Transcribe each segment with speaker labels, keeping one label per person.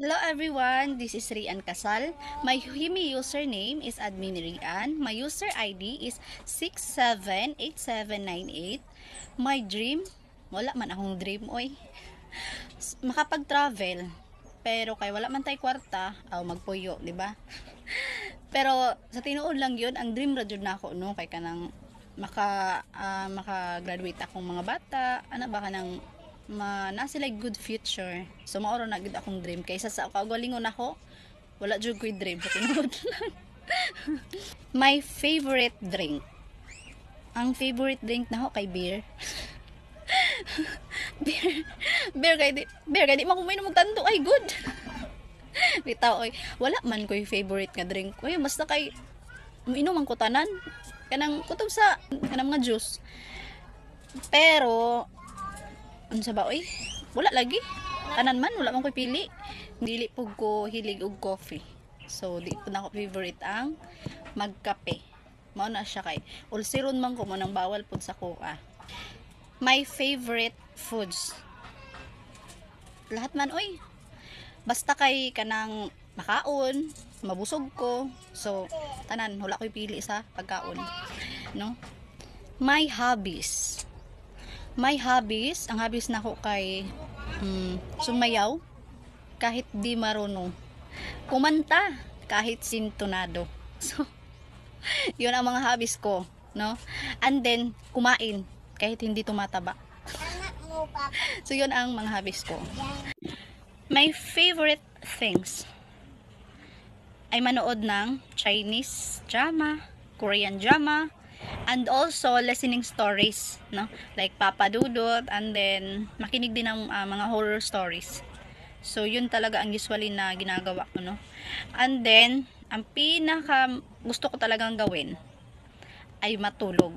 Speaker 1: Hello everyone, this is Rian Casal. My Himi username is admin Rian. My user ID is 678798. My dream, wala man akong dream oy. Makapag-travel. Pero kay wala man tay kwarta, aw magpuyo, di ba? Pero sa tinuod lang 'yun, ang dream ra jud nako no kay kanang maka-graduate akong mga bata, ana ba kanang na sila good future. So maoro na gid akong dream kaysa sa kaugalingon ako, wala jud ko'y dream sa tinuod lang. My favorite drink. Ang favorite drink nako kay beer. beer. Beer kay di man ko mainom og tanto ay good. Bitaw oy, wala man ko'y favorite nga drink. Oy, basta kay uminom ang kutanan kanang kutob sa kanang mga juice. Pero ano sa ba oy? Wala lagi. Tanan man wala man ko'y pili. Dili pug ko hilig og coffee. So di po na ko favorite ang magkape. Mao na siya kay ulceron man ko mo nang bawal pud sa kuha. My favorite foods. Lahat man oy. Basta kay kanang makaon, mabusog ko. So tanan wala ko'y pili sa pagkaon, no? My hobbies. Ang hobbies nako kay sumayaw kahit di marunong. Kumanta kahit sintonado. So, yun ang mga hobbies ko, no? And then, kumain kahit hindi tumataba. So, yun ang mga hobbies ko. My favorite things ay manood ng Chinese drama, Korean drama, and also listening stories, no? Like Papa Dudut, and then makinig din ng mga horror stories. So yun talaga ang usually na ginagawa ko, no? And then ang pinaka gusto ko talagang gawin ay matulog.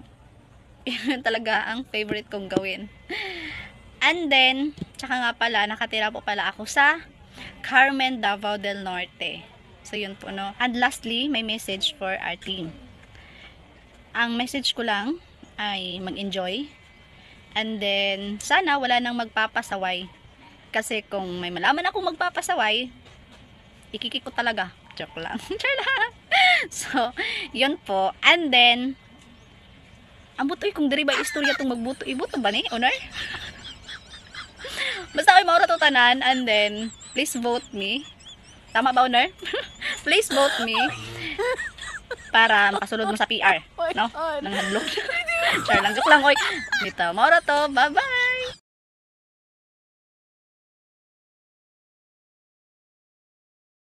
Speaker 1: Yun talaga ang favorite kong gawin. And then tsaka nga pala nakatira po pala ako sa Carmen, Davao del Norte. So yun po, no? And lastly, may message for our team. Ang message ko lang ay mag-enjoy. And then, sana wala nang magpapasaway. Kasi kung may malaman akong magpapasaway, ikikik ko talaga. Joke lang. So, yun po. And then, ang butoy kung diri ba istorya itong magbuto. Ibuto ba ni, Honor? Basta kayo maura to tanan. And then, please vote me. Tama ba, Honor? Please vote me. Para makasulod mo sa PR, no? Nang hadlok. Char lang, joke lang, oy. Dito, maura to. Bye-bye!